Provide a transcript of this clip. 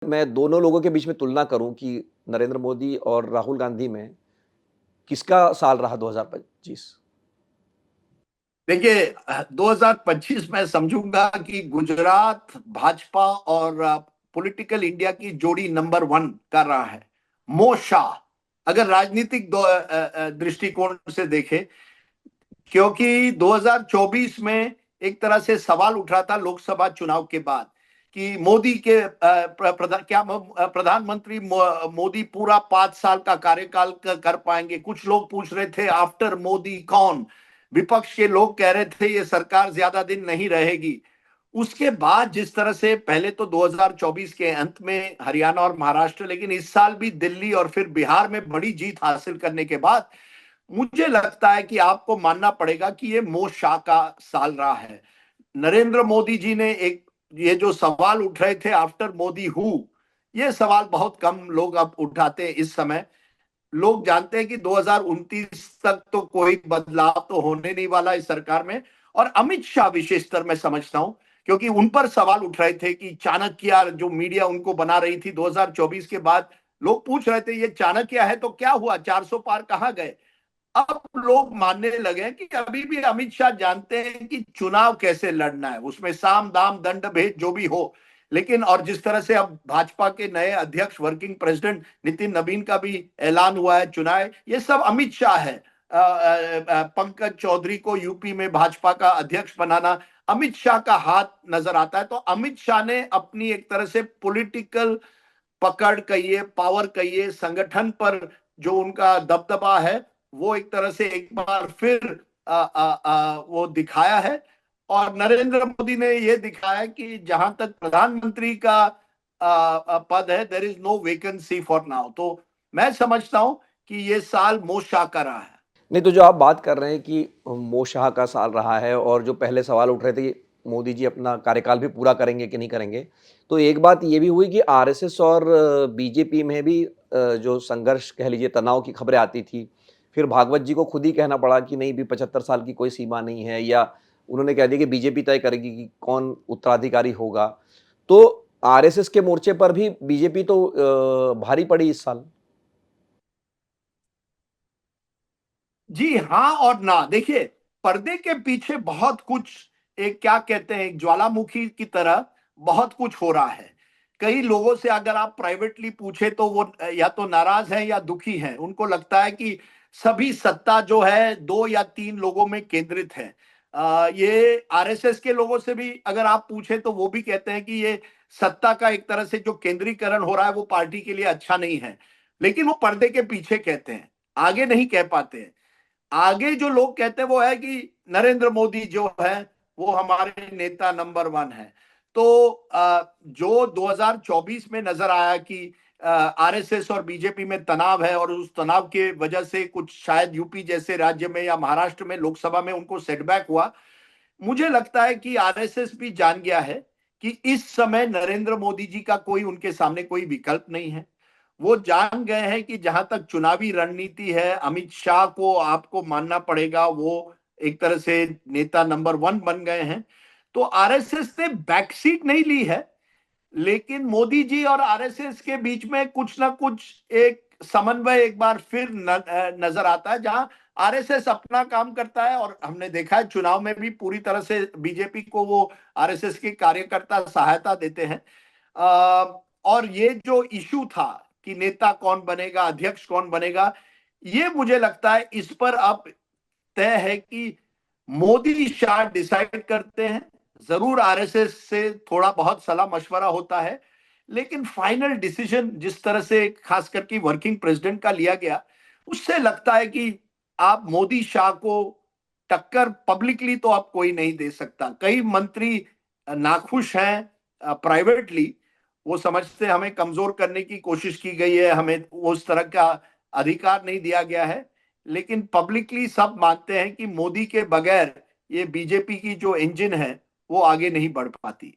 मैं दोनों लोगों के बीच में तुलना करूँ कि नरेंद्र मोदी और राहुल गांधी में किसका साल रहा 2025? देखिए, 2025 मैं समझूंगा कि गुजरात भाजपा और पॉलिटिकल इंडिया की जोड़ी नंबर 1 कर रहा है। मो शाह, अगर राजनीतिक दृष्टिकोण से देखें, क्योंकि 2024 में एक तरह से सवाल उठ रहा था लोकसभा चुनाव के बाद कि मोदी के प्रधानमंत्री मोदी पूरा 5 साल का कार्यकाल कर पाएंगे। कुछ लोग पूछ रहे थे आफ्टर मोदी कौन। विपक्ष के लोग कह रहे थे ये सरकार ज्यादा दिन नहीं रहेगी। उसके बाद जिस तरह से पहले तो 2024 के अंत में हरियाणा और महाराष्ट्र, लेकिन इस साल भी दिल्ली और फिर बिहार में बड़ी जीत हासिल करने के बाद मुझे लगता है कि आपको मानना पड़ेगा कि ये मो शाह का साल रहा है। नरेंद्र मोदी जी ने एक ये जो सवाल उठ रहे थे आफ्टर मोदी हु, ये सवाल बहुत कम लोग अब उठाते हैं इस समय। लोग जानते हैं कि 2029 तक तो कोई बदलाव तो होने नहीं वाला इस सरकार में। और अमित शाह विशेषतर मैं समझता हूं, क्योंकि उन पर सवाल उठ रहे थे कि चाणक्य जो मीडिया उनको बना रही थी 2024 के बाद, लोग पूछ रहे थे ये चाणक्य है तो क्या हुआ, 400 पार कहां गए। अब लोग मानने लगे कि अभी भी अमित शाह जानते हैं कि चुनाव कैसे लड़ना है, उसमें साम दाम दंड भेद जो भी हो। लेकिन और जिस तरह से अब भाजपा के नए अध्यक्ष वर्किंग प्रेसिडेंट नितिन नवीन का भी ऐलान हुआ है, चुनाव ये सब अमित शाह है। पंकज चौधरी को यूपी में भाजपा का अध्यक्ष बनाना अमित शाह का हाथ नजर आता है। तो अमित शाह ने अपनी एक तरह से पॉलिटिकल पकड़ कहिए, पावर कहिए, संगठन पर जो उनका दबदबा है, वो एक तरह से एक बार फिर वो दिखाया है। और नरेंद्र मोदी ने ये दिखाया कि जहां तक प्रधानमंत्री का पद है, there is no vacancy for now. तो मैं समझता हूं कि ये साल मो शाह का रहा है। नहीं, तो जो आप बात कर रहे हैं कि मो शाह का साल रहा है और जो पहले सवाल उठ रहे थे कि मोदी जी अपना कार्यकाल भी पूरा करेंगे कि नहीं करेंगे, तो एक बात ये भी हुई कि आरएसएस और बीजेपी में भी जो संघर्ष कह लीजिए, तनाव की खबरें आती थी। फिर भागवत जी को खुद ही कहना पड़ा कि नहीं भी 75 साल की कोई सीमा नहीं है, या उन्होंने कह दिया कि बीजेपी तय करेगी कि कौन उत्तराधिकारी होगा। तो आरएसएस के मोर्चे पर भी बीजेपी तो भारी पड़ी इस साल। जी हाँ और ना। देखिए, पर्दे के पीछे बहुत कुछ, एक क्या कहते हैं, एक ज्वालामुखी की तरह बहुत कुछ हो रहा है। कई लोगों से अगर आप प्राइवेटली पूछे तो वो या तो नाराज हैं या दुखी हैं। उनको लगता है कि सभी सत्ता जो है 2 या 3 लोगों में केंद्रित है। ये आरएसएस के लोगों से भी अगर आप पूछे तो वो भी कहते हैं कि ये सत्ता का एक तरह से जो केंद्रीकरण हो रहा है वो पार्टी के लिए अच्छा नहीं है। लेकिन वो पर्दे के पीछे कहते हैं, आगे नहीं कह पाते हैं। आगे जो लोग कहते हैं वो है कि नरेंद्र मोदी जो है वो हमारे नेता नंबर 1 है। तो जो 2024 में नजर आया कि आरएसएस और बीजेपी में तनाव है और उस तनाव के वजह से कुछ शायद यूपी जैसे राज्य में या महाराष्ट्र में लोकसभा में उनको सेटबैक हुआ। मुझे लगता है कि आरएसएस भी जान गया है कि इस समय नरेंद्र मोदी जी का कोई उनके सामने कोई विकल्प नहीं है। वो जान गए हैं कि जहां तक चुनावी रणनीति है, अमित शाह को आपको मानना पड़ेगा, वो एक तरह से नेता नंबर 1 बन गए हैं। तो आरएसएस ने बैकसीट नहीं ली है, लेकिन मोदी जी और आरएसएस के बीच में कुछ ना कुछ एक समन्वय एक बार फिर नजर आता है, जहां आरएसएस अपना काम करता है। और हमने देखा है चुनाव में भी पूरी तरह से बीजेपी को वो आरएसएस के कार्यकर्ता सहायता देते हैं। और ये जो इशू था कि नेता कौन बनेगा, अध्यक्ष कौन बनेगा, ये मुझे लगता है इस पर अब तय है कि मोदी शाह डिसाइड करते हैं। जरूर आरएसएस से थोड़ा बहुत सलाह मशवरा होता है, लेकिन फाइनल डिसीजन जिस तरह से खास करके वर्किंग प्रेसिडेंट का लिया गया, उससे लगता है कि आप मोदी शाह को टक्कर पब्लिकली तो आप कोई नहीं दे सकता। कई मंत्री नाखुश हैं प्राइवेटली, वो समझते हमें कमजोर करने की कोशिश की गई है, हमें उस तरह का अधिकार नहीं दिया गया है। लेकिन पब्लिकली सब मानते हैं कि मोदी के बगैर ये बीजेपी की जो इंजन है वो आगे नहीं बढ़ पाती।